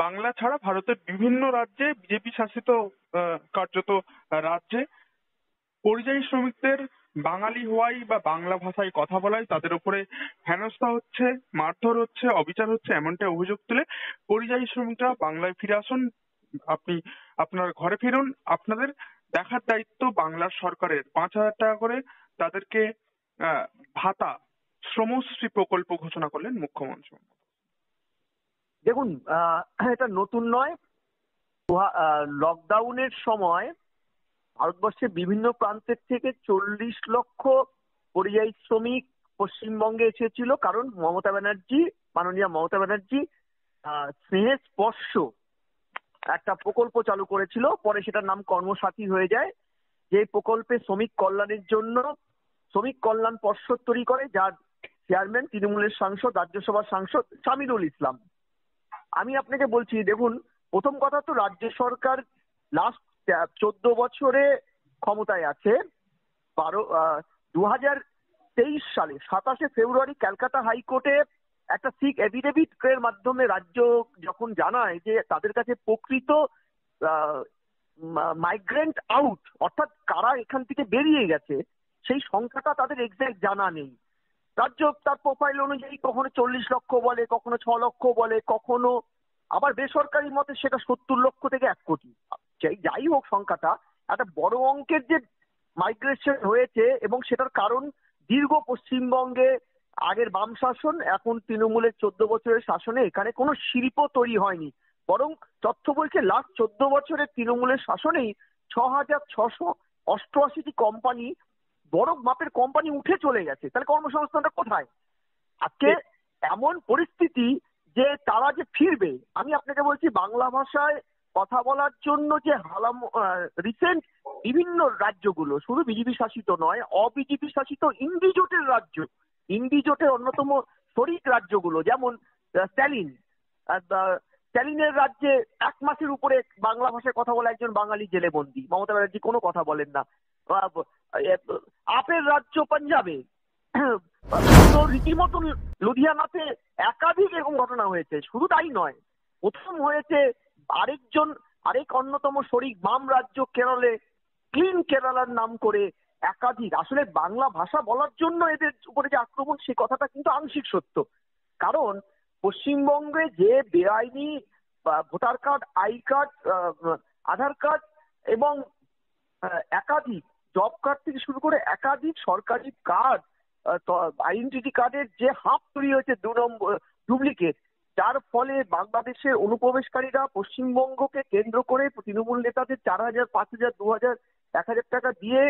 বাংলা ছাড়া ভারতের বিভিন্ন রাজ্যে বিজেপি শাসিত কার্যত রাজ্যে পরিযায়ী শ্রমিকদের বাঙালি হওয়াই বা বাংলা ভাষায় কথা বলাই তাদের উপরে হেনস্থা হচ্ছে, মারধর হচ্ছে, অবিচার হচ্ছে, এমনটা অভিযোগ তুলে পরিযায়ী শ্রমিকরা বাংলায় ফিরে আসুন, আপনি আপনার ঘরে ফিরুন, আপনাদের দেখার দায়িত্ব বাংলার সরকারের। 5,000 টাকা করে তাদেরকে আহ, ভাতা, শ্রমশ্রী প্রকল্প ঘোষণা করলেন মুখ্যমন্ত্রী। দেখুন, এটা নতুন নয়। লকডাউনের সময় ভারতবর্ষের বিভিন্ন প্রান্তের থেকে 40 লক্ষ পরিযায়ী শ্রমিক পশ্চিমবঙ্গে এসেছিল, কারণ মাননীয় মমতা ব্যানার্জি স্নেহের স্পর্শ একটা প্রকল্প চালু করেছিল। পরে সেটার নাম কর্মসাথী হয়ে যায়, যে প্রকল্পে শ্রমিক কল্যাণের জন্য শ্রমিক কল্যাণ পর্ষদ তৈরি করে, যার চেয়ারম্যান তৃণমূলের সাংসদ, রাজ্যসভার সাংসদ শামিরুল ইসলাম। আমি আপনাকে বলছি, দেখুন, প্রথম কথা তো রাজ্য সরকার লাস্ট 14 বছরে ক্ষমতায় আছে। 2023 সালে 27শে ফেব্রুয়ারি ক্যালকাটা হাইকোর্টে একটা সিক এফিডেভিট এর মাধ্যমে রাজ্য যখন জানায় যে তাদের কাছে প্রকৃত মাইগ্রেন্ট আউট, অর্থাৎ কারা এখান থেকে বেরিয়ে গেছে, সেই সংখ্যাটা তাদের এক্সাক্ট জানা নেই। রাজ্য তার প্রোফাইল অনুযায়ী কখনো 40 লক্ষ বলে, কখনো 6 লক্ষ বলে, কখনো আবার বেসরকারি মতে সেটা 70 লক্ষ থেকে 1 কোটি। যাই হোক, সংখ্যাটা একটা বড় অঙ্কের যে মাইগ্রেশন হয়েছে, এবং সেটার কারণ দীর্ঘ পশ্চিমবঙ্গে আগের বাম শাসন, এখন তৃণমূলের 14 বছরের শাসনে এখানে কোনো শিল্প তৈরি হয়নি, বরং তথ্য বলছে লাস্ট 14 বছরের তৃণমূলের শাসনেই 6,688টি কোম্পানি, বড় মাপের কোম্পানি উঠে চলে গেছে। তাহলে কর্মসংস্থানটা কোথায়? আজকে এমন পরিস্থিতি যে তারা যে ফিরবে, আমি আপনাকে বলছি, বাংলা ভাষায় কথা বলার জন্য যে রিসেন্ট বিভিন্ন রাজ্যগুলো, শুধু বিজেপি শাসিত নয়, অবিজেপি শাসিত ইন্ডি জোটের রাজ্য, ইন্ডি জোটের অন্যতম শরিক রাজ্যগুলো, যেমন স্ট্যালিনের রাজ্যে 1 মাসের উপরে বাংলা ভাষায় কথা বলা একজন বাঙালি জেলে বন্দী। মমতা ব্যানার্জি কোনো কথা বলেন না। আপের রাজ্য পাঞ্জাবে তো রীতিমতন লুধিয়ানাতে একাধিক এরকম ঘটনা হয়েছে। শুধু তাই নয়, প্রথম হয়েছে আরেক অন্যতম শরিক বাম রাজ্য কেরলে, ক্লিন কেরালার নাম করে একাধিক। আসলে বাংলা ভাষা বলার জন্য এদের উপরে যে আক্রমণ, সে কথাটা কিন্তু আংশিক সত্য। কারণ পশ্চিমবঙ্গে যে বেআইনি voter card, I card, Aadhaar card এবং একাধিক জব কার্ড থেকে শুরু করে একাধিক সরকারি কার্ড, আইডেন্টিটি কার্ডের যে হাব তৈরি হয়েছে 2 নম্বর ডুপ্লিকেট, যার ফলে বাংলাদেশের অনুপ্রবেশকারীরা পশ্চিমবঙ্গকে কেন্দ্র করে তৃণমূল নেতাদের 4,000, 5,000, 2,000, 1,000 টাকা দিয়ে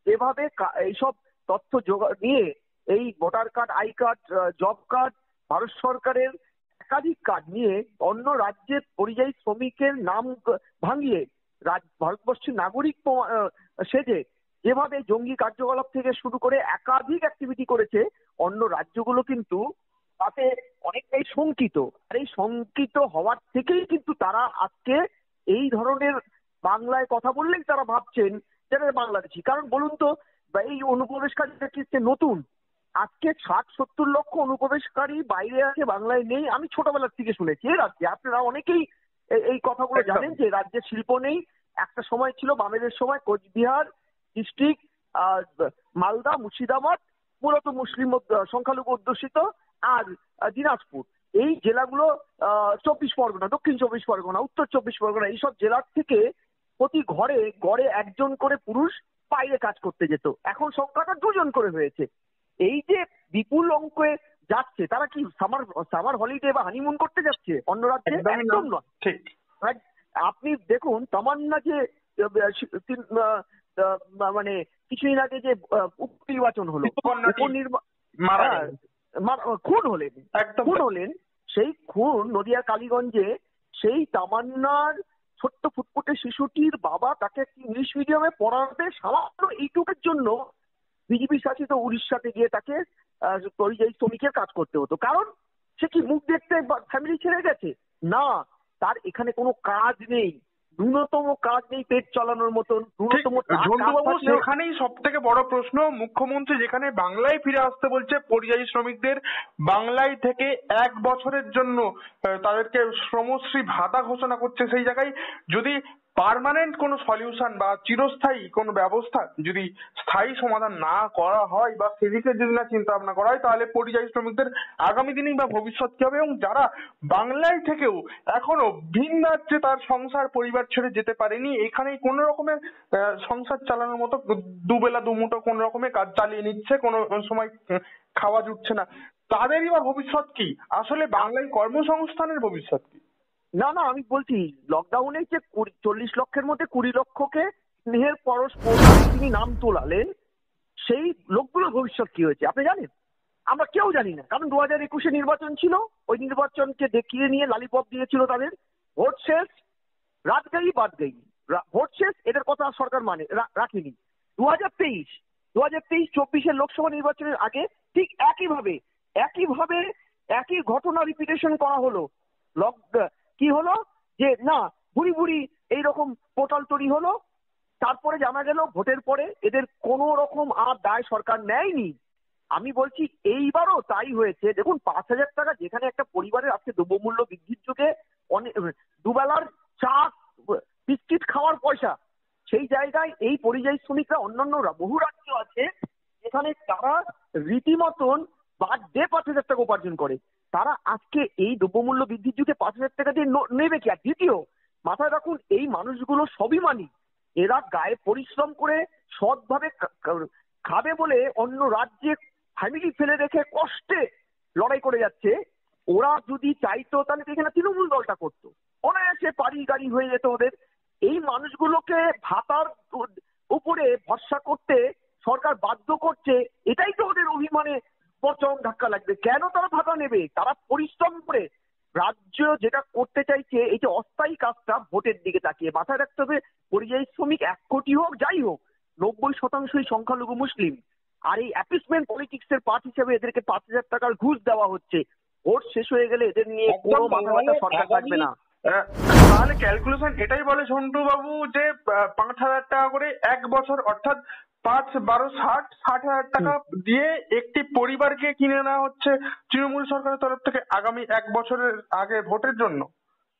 এভাবে এইসব তথ্য নিয়ে এই voter card, I card, job card, Bharat সরকারের একাধিক কার্ড নিয়ে অন্য রাজ্যের পরিযায়ী শ্রমিকের নাম ভাঙিয়ে ভারতবর্ষের নাগরিক সেজে যেভাবে জঙ্গি কার্যকলাপ থেকে শুরু করে একাধিক অ্যাক্টিভিটি করেছে, অন্য রাজ্যগুলো কিন্তু তাতে অনেকটাই শঙ্কিত। আর এই শঙ্কিত হওয়ার থেকেই কিন্তু তারা আজকে এই ধরনের বাংলায় কথা বললেই তারা ভাবছেন যারা বাংলাদেশি। কারণ বলুন তো, এই অনুপ্রবেশকারী নতুন, আজকে 60-70 লক্ষ অনুপ্রবেশকারী বাইরে আছে, বাংলায় নেই। আমি ছোটবেলার থেকে শুনেছি এ রাজ্যে, আপনারা অনেকেই এই কথাগুলো জানেন যে রাজ্যে শিল্প নেই। একটা সময় ছিল বামেদের সময়, কোচবিহার ডিস্ট্রিক্ট, মালদা, মুর্শিদাবাদ মূলত মুসলিম সংখ্যালঘু অধ্যুষিত, আর দিনাজপুর, এই জেলাগুলো 24 পরগনা, দক্ষিণ 24 পরগনা, উত্তর 24 পরগনা, এইসব জেলার থেকে প্রতি ঘরে গড়ে 1 জন করে পুরুষ বাইরে কাজ করতে যেত। এখন সংখ্যাটা 2 জন করে হয়েছে। এই যে বিপুল অঙ্কে যাচ্ছে, তারা কি সামার হলিডে বা হানিমুন করতে যাচ্ছে অন্য রাজ্যে? একদম নয়। ঠিক। আপনি দেখুন, তামান্না যে মানে কিছুদিন আগে যে উপনির্বাচন হলো, খুন হলেন, সেই খুন নদিয়ার কালীগঞ্জে, সেই তামান্নার ছোট্ট ফুটফুটে শিশুটির বাবা তাকে ইংলিশ মিডিয়ামে পড়াতে সামান্য এইটুকের জন্য বিজেপি শাসিত উড়িষ্যাতে গিয়ে তাকে পরিযায়ী শ্রমিকের কাজ করতে হতো। কারণ সে কি মুখ দেখতে ফ্যামিলি ছেড়ে গেছে? না, তার এখানে কোনো কাজ নেই। ন্যূনতম কাজ নেই পেট চালানোর মতন, ঠিক ন্যূনতম ঝন্টুবাবু, সেখানেই সব থেকে বড় প্রশ্ন, মুখ্যমন্ত্রী যেখানে বাংলায় ফিরে আসতে বলছে পরিযায়ী শ্রমিকদের, বাংলায় থেকে 1 বছরের জন্য তাদেরকে শ্রমশ্রী ভাতা ঘোষণা করছে, সেই জায়গায় যদি পার্মানেন্ট কোনো সলিউশন বা চিরস্থায়ী কোনো ব্যবস্থা যদি স্থায়ী সমাধান না করা হয় বা সেদিকে যদি না চিন্তা ভাবনা করা হয়, তাহলে পরিযায়ী শ্রমিকদের আগামী দিনেই বা ভবিষ্যৎ কি হবে? এবং যারা বাংলায় থেকেও এখনো ভিন রাজ্যে তার সংসার পরিবার ছেড়ে যেতে পারেনি, এখানেই কোন রকমের সংসার চালানোর মতো দুবেলা দুমুঠো কোন রকমের কাজ চালিয়ে নিচ্ছে, কোনো সময় খাওয়া জুটছে না, তাদেরই বা ভবিষ্যৎ কি? আসলে বাংলায় কর্মসংস্থানের ভবিষ্যৎ কি? না না, আমি বলছি লকডাউনে যে 40 লক্ষের মধ্যে 20 লক্ষকে স্নেহের পরশ পৌঁছাতে তিনি নাম তোলালেন, সেই লোকগুলোর ভবিষ্যৎ কি হয়েছে আপনি জানেন? আমরা কেউ জানি না, কারণ 2021-এ নির্বাচন ছিল, ওই নির্বাচনকে দেখিয়ে নিয়ে লালিপপ দিয়েছিল তাদের। ভোট শেষ, রাত গেই বাদ গেই, ভোট শেষ, এদের কথা আর সরকার মানে রাখেনি। 2023-24-এর লোকসভা নির্বাচনের আগে ঠিক একইভাবে একইভাবে একই ঘটনা রিপিটেশন করা হলো। কি হলো যে না, বুড়ি বুড়ি এইরকম পোর্টাল তৈরি হলো, তারপরে জানা গেল ভোটের পরে এদের কোনো রকম আর দায় সরকার নেয়নি। আমি বলছি এইবারও তাই হয়েছে। দেখুন, 5,000 টাকা যেখানে একটা পরিবারের আজকে দ্রব্যমূল্য বৃদ্ধির যুগে অনেক দুবেলার চা বিস্কিট খাওয়ার পয়সা, সেই জায়গায় এই পরিযায়ী শ্রমিকরা অন্যান্য বহু রাজ্য আছে যেখানে তারা রীতিমতন পার ডে 5,000 টাকা উপার্জন করে, তারা আজকে এই দ্রব্যমূল্য বৃদ্ধির যুগে 5,000 টাকা দিয়ে নেবে কি? আর দ্বিতীয়, মাথায় রাখুন এই মানুষগুলো সবই মানি, এরা গায়ে পরিশ্রম করে সৎভাবে খাবে বলে অন্য রাজ্যে ফ্যামিলি ফেলে রেখে কষ্টে লড়াই করে যাচ্ছে। ওরা যদি চাইতো তাহলে এখানে তৃণমূল দলটা করতো, অনায়াসে পারি গাড়ি হয়ে যেত ওদের। এই মানুষগুলোকে ভাতার উপরে ভরসা করতে সরকার বাধ্য করছে, এটাই তো ওদের অভিমানে চরম ধাক্কা লাগবে। কেন তারা ভাতা নেবে? তারা পরিশ্রম করে রাজ্য যেটা করতে চাইছে, এই যে অস্থায়ী কাজটা ভোটের দিকে তাকিয়ে। মাথায় রাখতে হবে, পরিযায়ী শ্রমিক 1 কোটি হোক যাই হোক, 90% সংখ্যালঘু মুসলিম। আর এই অ্যাপিসমেন্ট পলিটিক্সের পার্ট হিসেবে এদেরকে 5,000 টাকার ঘুষ দেওয়া হচ্ছে। ভোট শেষ হয়ে গেলে এদের নিয়ে কোনো মাথা ব্যথা সরকার থাকবে না। তাহলে ক্যালকুলেশন এটাই বলে ঝন্টু বাবু যে 5,000 টাকা করে 1 বছর, অর্থাৎ 5-12-60 হাজার দিয়ে একটি পরিবারকে কিনে নেওয়া হচ্ছে তৃণমূল সরকারের তরফ থেকে আগামী 1 বছরের আগে ভোটের জন্য।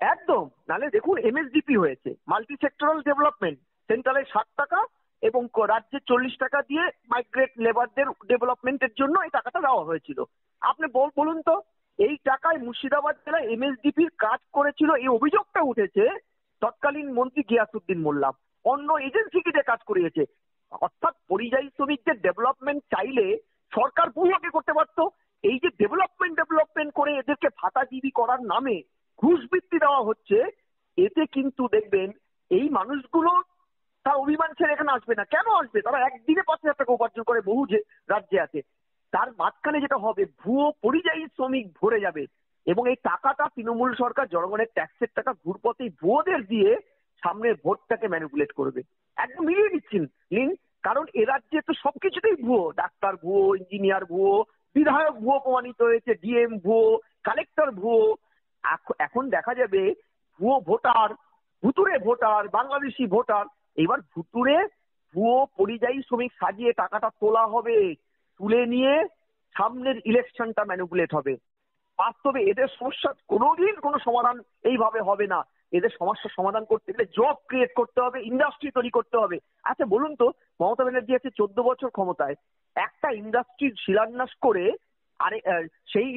একদম। নালে দেখুন, এমএসডিপি হয়েছে, মাল্টি সেক্টরাল ডেভেলপমেন্ট, সেন্ট্রালে 60 টাকা এবং রাজ্যে 40 টাকা দিয়ে মাইগ্রেট লেবারদের ডেভেলপমেন্টের জন্য এই টাকাটা দেওয়া হয়েছিল। আপনি বলুন তো, এই টাকায় মুর্শিদাবাদ জেলায় এমএসডিপির কাজ করেছিল, এই অভিযোগটা উঠেছে তৎকালীন মন্ত্রী গিয়াসউদ্দিন মোল্লা, অন্য এজেন্সিকে দিয়ে কাজ করিয়েছে। অর্থাৎ পরিযায়ী শ্রমিকদের ডেভেলপমেন্ট চাইলে সরকার বহুকে করতে পারতো। এই যে ডেভেলপমেন্ট করে এদেরকে ভাতাজীবী করার নামে ঘুষ বৃত্তি দেওয়া হচ্ছে, এতে কিন্তু দেখবেন এই মানুষগুলো তার অভিমান ছেড়ে এখানে আসবে না। কেন আসবে? তারা একদিনে 5,000 টাকা উপার্জন করে, বহু যে রাজ্যে আছে। তার মাঝখানে যেটা হবে, ভুয়ো পরিযায়ী শ্রমিক ভরে যাবে এবং এই টাকাটা তৃণমূল সরকার জনগণের ট্যাক্সের টাকা ঘুরপথে ভুয়োদের দিয়ে সামনের ভোটটাকে ম্যানিপুলেট করবে। একদম মিলিয়ে নিচ্ছেন লিন, কারণ এ রাজ্যে তো সবকিছুতেই ভুয়ো, ডাক্তার ভুয়ো, ইঞ্জিনিয়ার ভুয়ো, বিধায়ক ভুয়ো প্রমাণিত হয়েছে, ডিএম ভুয়ো, কালেক্টর ভুয়ো। এখন দেখা যাবে ভুয়ো ভোটার, ভুতুরে ভোটার, বাংলাদেশি ভোটার, এবার ভুতুরে ভুয়ো পরিযায়ী শ্রমিক সাজিয়ে টাকাটা তোলা হবে, তুলে নিয়ে সামনের ইলেকশনটা ম্যানিপুলেট হবে। বাস্তবে এদের সমস্যা কোনোদিন কোনো সমাধান এইভাবে হবে না। এদের সমস্যার সমাধান করতে গেলে জব ক্রিয়েট করতে হবে, ইন্ডাস্ট্রি তৈরি করতে হবে। আচ্ছা বলুন তো, মমতা ব্যানার্জি আছে 14 বছর ক্ষমতায়, একটা ইন্ডাস্ট্রির শিলান্যাস করে আরে সেই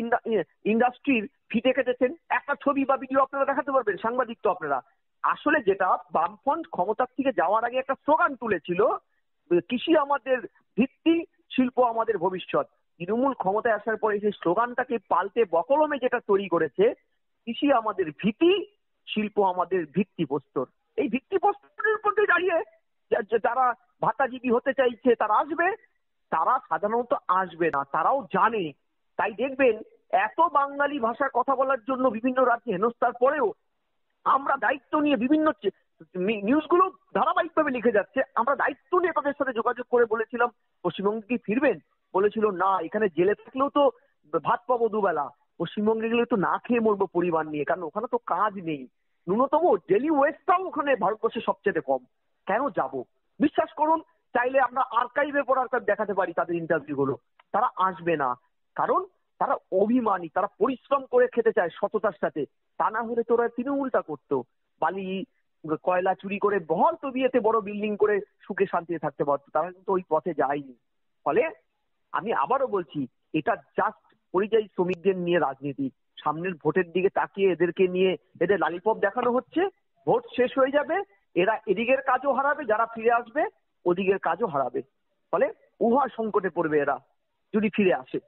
ইন্ডাস্ট্রির ফিতে কেটেছেন, একটা ছবি বা ভিডিও আপনারা দেখাতে পারবেন? সাংবাদিক তো আপনারা। আসলে যেটা বামফ্রন্ট ক্ষমতার থেকে যাওয়ার আগে একটা স্লোগান তুলেছিল, কৃষি আমাদের ভিত্তি, শিল্প আমাদের ভবিষ্যৎ। তৃণমূল ক্ষমতায় আসার পরে সেই স্লোগানটাকে পাল্টে বকলমে যেটা তৈরি করেছে, কৃষি আমাদের ভীতি, শিল্প আমাদের ভিত্তিপ্রস্তর। এই ভিত্তিপ্রস্তরের মধ্যে দাঁড়িয়ে যারা ভাতাজীবী হতে চাইছে তারা আসবে, তারা সাধারণত আসবে না, তারাও জানে। তাই দেখবেন এত বাঙালি ভাষায় কথা বলার জন্য বিভিন্ন রাজ্যে হেনস্থার পরেও আমরা দায়িত্ব নিয়ে বিভিন্ন নিউজগুলো ধারাবাহিকভাবে লিখে যাচ্ছে, আমরা দায়িত্ব নিয়ে তাদের সাথে যোগাযোগ করে বলেছিলাম পশ্চিমবঙ্গে কি ফিরবেন? বলেছিল না, এখানে জেলে থাকলেও তো ভাত পাবো দুবেলা, পশ্চিমবঙ্গে গেলে তো না খেয়ে মরবো পরিবার নিয়ে, কারণ ওখানে তো কাজ নেই। ন্যূনতম ডেলি ওয়েজটাও ওখানে ভারতবর্ষে সবচেয়ে কম। কেন যাব? বিশ্বাস করুন, চাইলে আমরা আর্কাইভের পর আর্কাইভ দেখাতে পারি তাদের ইন্টারভিউ গুলো, তারা আসবে না। কারণ তারা অভিমানী, তারা পরিশ্রম করে খেতে চায় সততার সাথে। তা না হলে তোরা তৃণমূলটা করতো, বালি কয়লা চুরি করে বহর তো বিয়েতে বড় বিল্ডিং করে সুখে শান্তিতে থাকতে পারতো। তারা কিন্তু ওই পথে যায়নি। ফলে আমি আবারও বলছি, এটা জাস্ট পরিযায়ী শ্রমিকদের নিয়ে রাজনীতি। সামনের ভোটের দিকে তাকিয়ে এদেরকে নিয়ে এদের লালিপপ দেখানো হচ্ছে। ভোট শেষ হয়ে যাবে, এরা এদিকের কাজও হারাবে, যারা ফিরে আসবে ওদিকের কাজও হারাবে। ফলে উহা সংকটে পড়বে এরা যদি ফিরে আসে।